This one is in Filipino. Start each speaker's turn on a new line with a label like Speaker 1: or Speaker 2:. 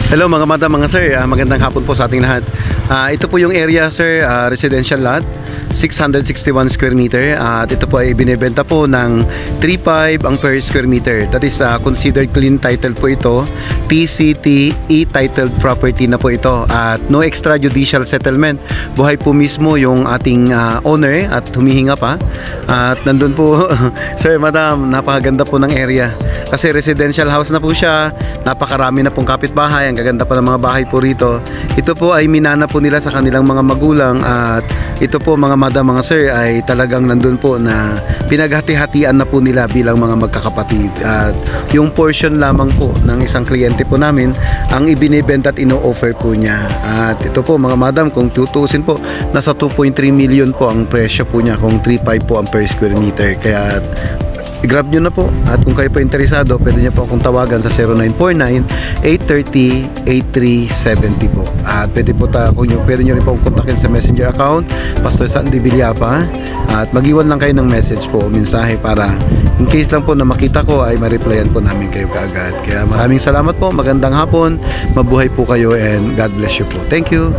Speaker 1: Hello mga madam, mga sir, magandang hapon po sa ating lahat. Ito po yung area sir, residential lot, 661 square meter, at ito po ay binibenta po ng 3.5 ang per square meter. That is considered clean title po ito, TCT E-titled property na po ito, at no extrajudicial settlement. Buhay po mismo yung ating owner at humihinga pa, at nandun po sir, madam, napakaganda po ng area kasi residential house na po siya, napakarami na pong kapitbahay, ang gaganda pa ng mga bahay po rito. Ito po ay minana po nila sa kanilang mga magulang, at ito po mga madam, mga sir, ay talagang nandun po na pinaghati-hatian na po nila bilang mga magkakapatid. At yung portion lamang po ng isang kliyente po namin ang ibinibenta at ino-offer po niya. At ito po mga madam, kung tutuusin po, nasa 2.3 million po ang presyo po niya kung 3.5 po ang per square meter. Kaya i-grab nyo na po, at kung kayo po interesado, pwede nyo po akong tawagan sa 0949-830-8370 po. At pwede nyo rin po akong kontakin sa messenger account, Pastor Sandy Villapa, at mag-iwan lang kayo ng message po, mensahe, para in case lang po na makita ko ay ma-replyan po namin kayo kaagad. Kaya maraming salamat po, magandang hapon, mabuhay po kayo, and God bless you po. Thank you.